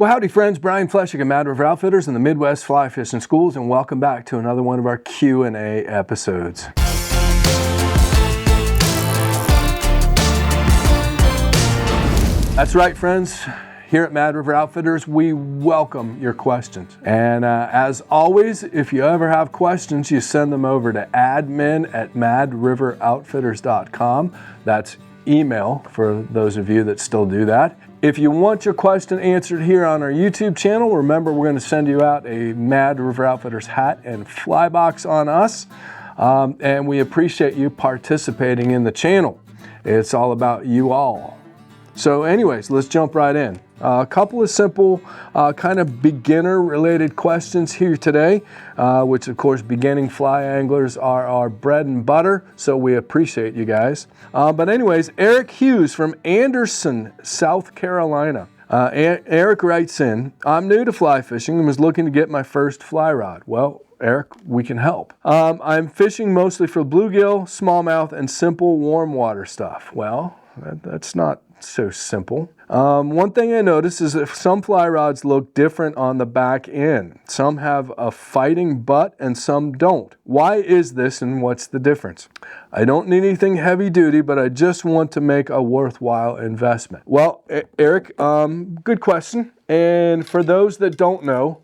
Well, howdy friends, Brian Flechsig of Mad River Outfitters in the Midwest Fly Fishing Schools, and welcome back to another one of our Q&A episodes. That's right friends, here at Mad River Outfitters, we welcome your questions. And as always, if you ever have questions, you send them over to admin@madriveroutfitters.com. That's email for those of you that still do that. If you want your question answered here on our YouTube channel, remember we're going to send you out a Mad River Outfitters hat and fly box on us. And we appreciate you participating in the channel. It's all about you all. So anyways, let's jump right in. A couple of simple kind of beginner related questions here today, which of course beginning fly anglers are our bread and butter, so we appreciate you guys. But anyways, Eric Hughes from Anderson, South Carolina. Eric writes in, I'm new to fly fishing and was looking to get my first fly rod. Well, Eric, we can help. I'm fishing mostly for bluegill, smallmouth, and simple warm water stuff. Well, that's not so simple. One thing I noticed is that some fly rods look different on the back end. Some have a fighting butt and some don't. Why is this and what's the difference? I don't need anything heavy duty, but I just want to make a worthwhile investment. Well, Eric, good question. And for those that don't know,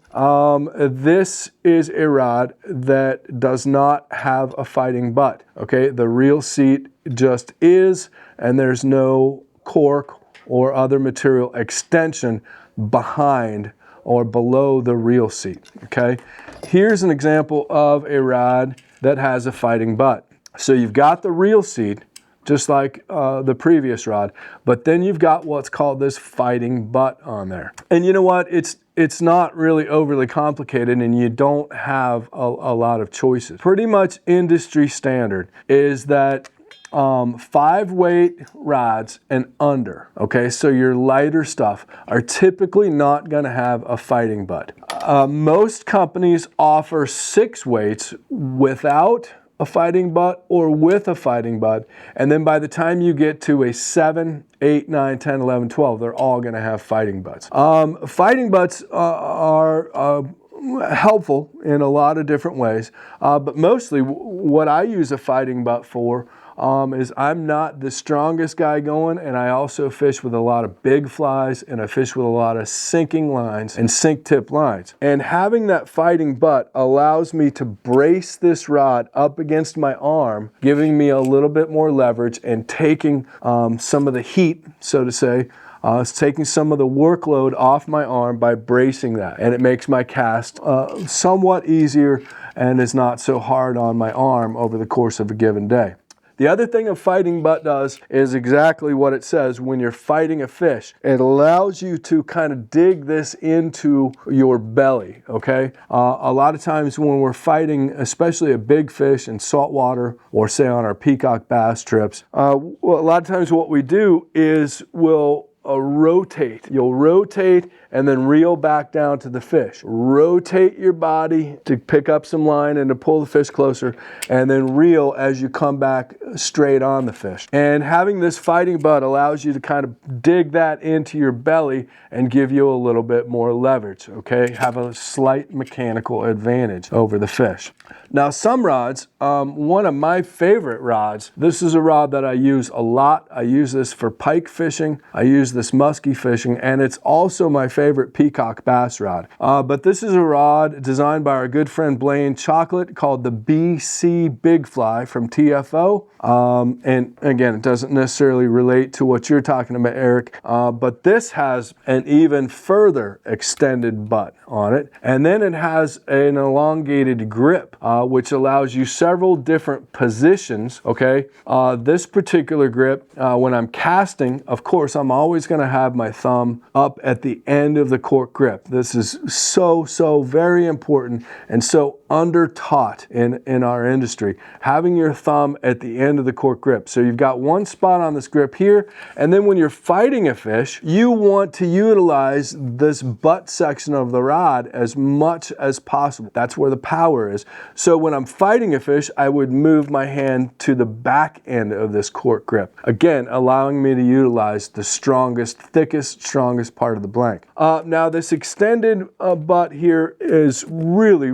this is a rod that does not have a fighting butt. Okay, the reel seat just is, and there's no cork or other material extension behind or below the reel seat. Okay, here's an example of a rod that has a fighting butt. So you've got the reel seat just like the previous rod, but then you've got what's called this fighting butt on there. And you know what, it's not really overly complicated and you don't have a lot of choices. Pretty much industry standard is that 5-weight rods and under, okay, so your lighter stuff are typically not going to have a fighting butt. Most companies offer 6 weights without a fighting butt or with a fighting butt, and then by the time you get to a 7, 8, 9, 10, 11, 12, they're all going to have fighting butts. Fighting butts are helpful in a lot of different ways, but mostly what I use a fighting butt for is I'm not the strongest guy going, and I also fish with a lot of big flies, and I fish with a lot of sinking lines and sink tip lines. And having that fighting butt allows me to brace this rod up against my arm, giving me a little bit more leverage and taking some of the heat, so to say. It's taking some of the workload off my arm by bracing that, and it makes my cast somewhat easier and is not so hard on my arm over the course of a given day. The other thing a fighting butt does is exactly what it says. When you're fighting a fish, it allows you to kind of dig this into your belly, okay? A lot of times when we're fighting, especially a big fish in saltwater or say on our peacock bass trips, well, a lot of times what we do is we'll rotate. You'll rotate and then reel back down to the fish. Rotate your body to pick up some line and to pull the fish closer, and then reel as you come back straight on the fish. And having this fighting butt allows you to kind of dig that into your belly and give you a little bit more leverage, okay? Have a slight mechanical advantage over the fish. Now some rods, one of my favorite rods, this is a rod that I use a lot. I use this for pike fishing. I use this muskie fishing, and it's also my favorite peacock bass rod. But this is a rod designed by our good friend Blaine Chocolate called the BC Big Fly from TFO. And again, it doesn't necessarily relate to what you're talking about, Eric, but this has an even further extended butt on it. And then it has an elongated grip, which allows you several different positions, okay? This particular grip, when I'm casting, of course, I'm always going to have my thumb up at the end of the cork grip. This is so very important and so under-taught in our industry. Having your thumb at the end of the cork grip. So you've got one spot on this grip here, and then when you're fighting a fish, you want to utilize this butt section of the rod as much as possible. That's where the power is. So when I'm fighting a fish, I would move my hand to the back end of this cork grip. Again, allowing me to utilize the strong longest, thickest, strongest part of the blank. Now this extended butt here is really,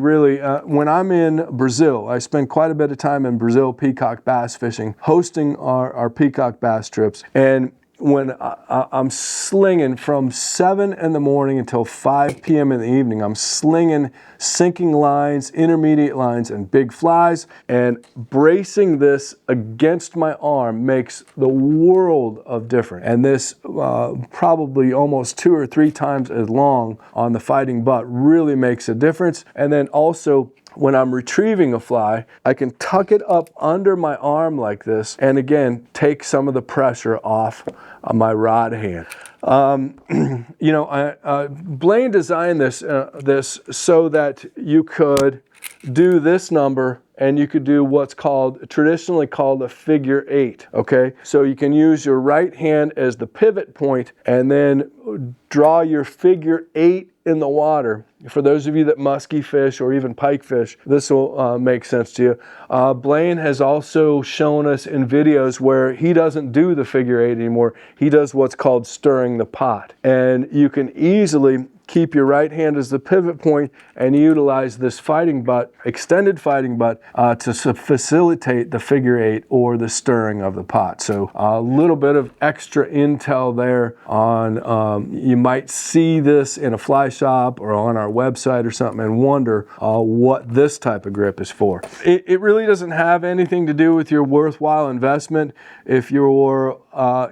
when I'm in Brazil, I spend quite a bit of time in Brazil peacock bass fishing, hosting our peacock bass trips, and when I'm slinging from 7 in the morning until 5 p.m. in the evening, I'm slinging sinking lines, intermediate lines, and big flies, and bracing this against my arm makes the world of difference. And this probably almost 2 or 3 times as long on the fighting butt really makes a difference. And then also, when I'm retrieving a fly, I can tuck it up under my arm like this, and again, take some of the pressure off my rod hand. You know, Blaine designed this so that you could do this number, and you could do what's traditionally called a figure 8, okay? So you can use your right hand as the pivot point and then draw your figure 8 in the water. For those of you that musky fish or even pike fish, this will make sense to you. Blaine has also shown us in videos where he doesn't do the figure 8 anymore. He does what's called stirring the pot. And you can easily keep your right hand as the pivot point and utilize this fighting butt, extended fighting butt, to facilitate the figure 8 or the stirring of the pot. So a little bit of extra intel there on, you might see this in a fly shop or on our website or something and wonder what this type of grip is for. It really doesn't have anything to do with your worthwhile investment. If you're,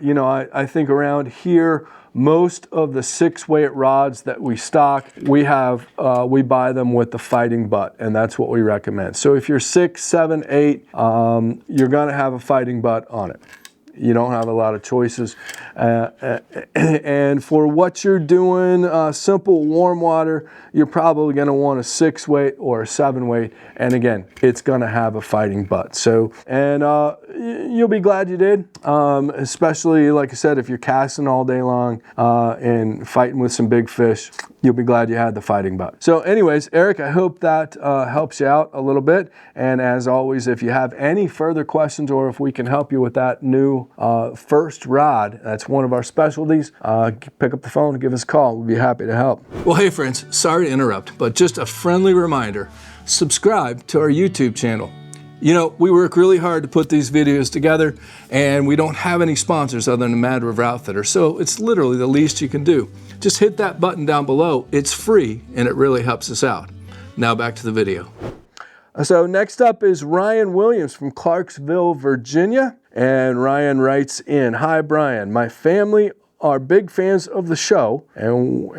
you know, I think around here, most of the 6-weight rods that we stock, we buy them with the fighting butt, and that's what we recommend. So if you're 6, 7, 8, you're gonna have a fighting butt on it. You don't have a lot of choices. And for what you're doing, simple warm water, you're probably gonna want a 6-weight or a 7-weight. And again, it's gonna have a fighting butt. So, and you'll be glad you did, especially, like I said, if you're casting all day long and fighting with some big fish, you'll be glad you had the fighting butt. So anyways, Eric, I hope that helps you out a little bit. And as always, if you have any further questions or if we can help you with that new first rod, that's one of our specialties, pick up the phone and give us a call. We'll be happy to help. Well, hey friends, sorry to interrupt, but just a friendly reminder, subscribe to our YouTube channel. You know, we work really hard to put these videos together, and we don't have any sponsors other than Mad River Outfitters, so it's literally the least you can do. Just hit that button down below. It's free, and it really helps us out. Now back to the video. So next up is Ryan Williams from Clarksville, Virginia, and Ryan writes in, "Hi Brian, my family are big fans of the show, and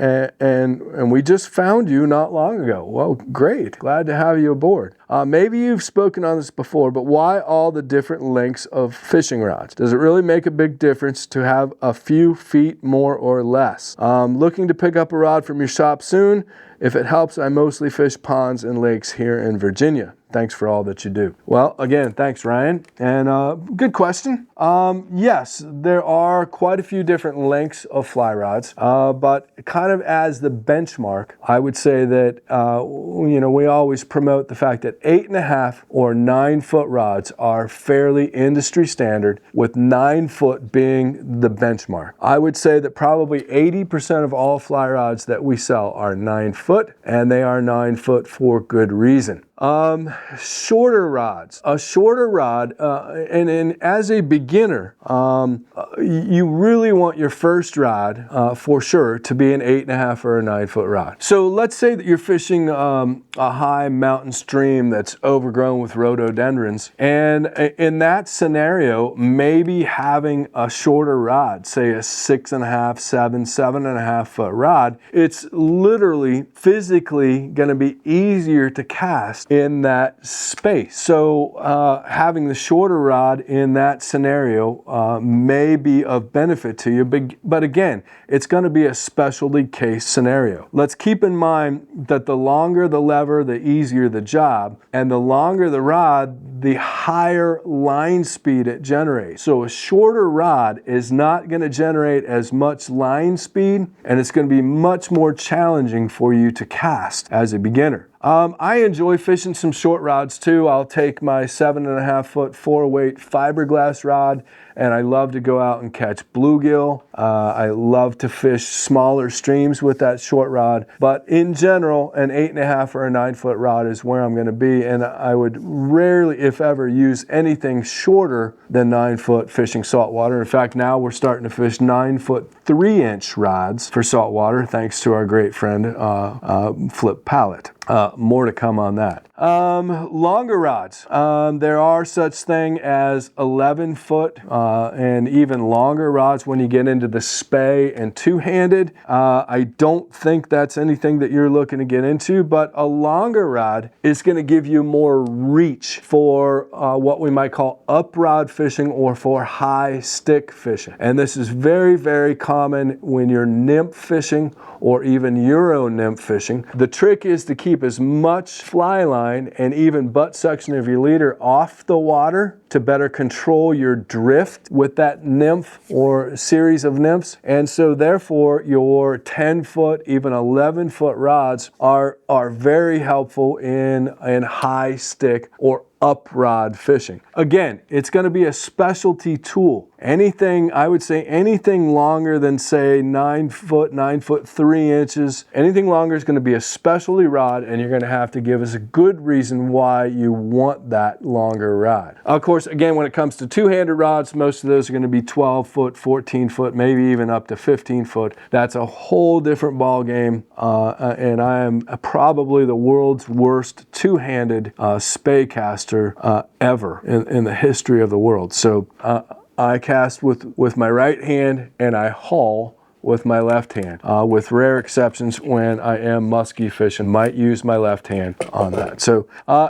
we just found you not long ago." Well, great. Glad to have you aboard. Maybe you've spoken on this before, but why all the different lengths of fishing rods? Does it really make a big difference to have a few feet more or less? Looking to pick up a rod from your shop soon. If it helps, I mostly fish ponds and lakes here in Virginia. Thanks for all that you do. Well, again, thanks, Ryan. And good question. Yes, there are quite a few different lengths of fly rods, but kind of as the benchmark, I would say that, you know, we always promote the fact that 8.5 or 9-foot rods are fairly industry standard, with 9-foot being the benchmark. I would say that probably 80% of all fly rods that we sell are 9-foot, and they are 9-foot for good reason. Shorter rods. A shorter rod, and as a beginner, you really want your first rod, for sure, to be an 8.5 or a 9-foot rod. So let's say that you're fishing a high mountain stream that's overgrown with rhododendrons, and in that scenario, maybe having a shorter rod, say a 6.5, 7.5 foot rod, it's literally physically going to be easier to cast in that space. So having the shorter rod in that scenario may be of benefit to you, but again, it's going to be a specialty case scenario. Let's keep in mind that the longer the lever, the easier the job, and the longer the rod, the higher line speed it generates. So a shorter rod is not going to generate as much line speed, and it's going to be much more challenging for you to cast as a beginner. I enjoy fishing some short rods too. I'll take my 7.5 foot 4-weight fiberglass rod and I love to go out and catch bluegill. I love to fish smaller streams with that short rod, but in general, an 8.5 or a 9-foot rod is where I'm going to be, and I would rarely, if ever, use anything shorter than 9 foot fishing saltwater. In fact, now we're starting to fish 9-foot 3-inch rods for saltwater, thanks to our great friend Flip Pallet. More to come on that. Longer rods. There are such thing as 11-foot and even longer rods when you get into the spey and two-handed. I don't think that's anything that you're looking to get into, but a longer rod is going to give you more reach for what we might call uprod fishing or for high stick fishing. And this is very, very common when you're nymph fishing or even Euro nymph fishing. The trick is to keep as much fly line and even butt section of your leader off the water to better control your drift with that nymph or series of nymphs. And so therefore your 10-foot, even 11-foot rods are very helpful in high stick or uprod fishing. Again, it's going to be a specialty tool. Anything, I would say anything longer than say 9 foot, 9 foot 3 inches, anything longer is going to be a specialty rod, and you're going to have to give us a good reason why you want that longer rod. Of course, again, when it comes to two-handed rods, most of those are going to be 12 foot, 14 foot, maybe even up to 15 foot. That's a whole different ball game, and I am probably the world's worst two-handed spey caster ever in the history of the world. So I cast with my right hand and I haul with my left hand, with rare exceptions when I am musky fishing, might use my left hand on that. So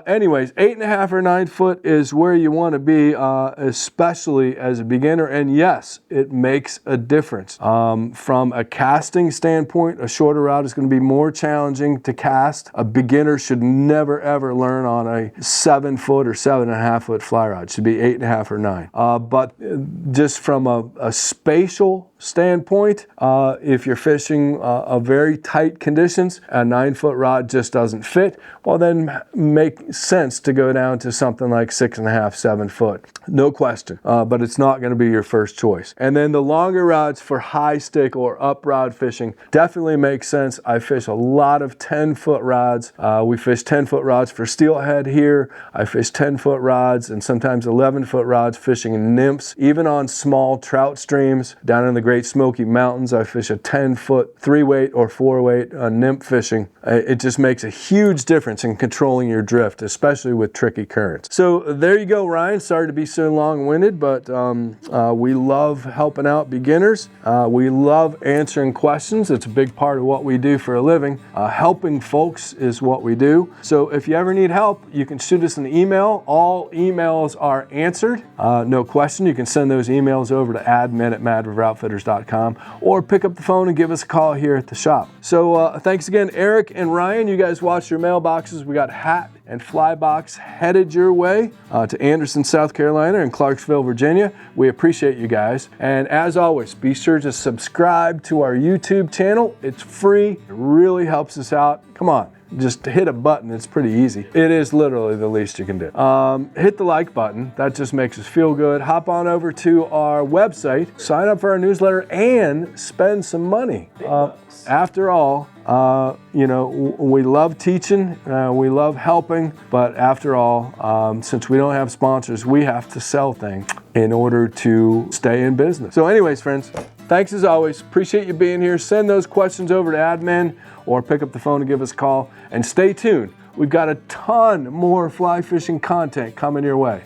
anyways, 8.5 or 9 foot is where you want to be, especially as a beginner. And yes, it makes a difference. From a casting standpoint, a shorter rod is going to be more challenging to cast. A beginner should never ever learn on a 7-foot or 7.5 foot fly rod. It should be 8.5 or 9. But just from a spatial standpoint, if you're fishing a very tight conditions, a 9-foot rod just doesn't fit, well then make sense to go down to something like 6.5, 7 foot. No question, but it's not going to be your first choice. And then the longer rods for high stick or uprod fishing definitely makes sense. I fish a lot of 10-foot rods. We fish 10-foot rods for steelhead here. I fish 10-foot rods and sometimes 11-foot rods fishing nymphs, even on small trout streams down in the Great Smoky Mountains. I fish a 10-foot 3-weight or 4-weight nymph fishing. It just makes a huge difference in controlling your drift, especially with tricky currents. So there you go, Ryan. Sorry to be so long-winded, but we love helping out beginners. We love answering questions. It's a big part of what we do for a living. Helping folks is what we do. So if you ever need help, you can shoot us an email. All emails are answered. No question. You can send those emails over to admin@madriveroutfitters.com or pick up the phone and give us a call here at the shop. So thanks again, Eric and Ryan. You guys watched your mailboxes. We got hat and fly box headed your way to Anderson, South Carolina and Clarksville, Virginia. We appreciate you guys. And as always, be sure to subscribe to our YouTube channel. It's free. It really helps us out. Come on. Just hit a button. It's pretty easy. It is literally the least you can do. Hit the like button. That just makes us feel good. Hop on over to our website, sign up for our newsletter, and spend some money. After all, you know, we love teaching, we love helping, but after all, since we don't have sponsors, we have to sell things in order to stay in business. So anyways, friends, thanks as always. Appreciate you being here. Send those questions over to admin or pick up the phone and give us a call. And stay tuned. We've got a ton more fly fishing content coming your way.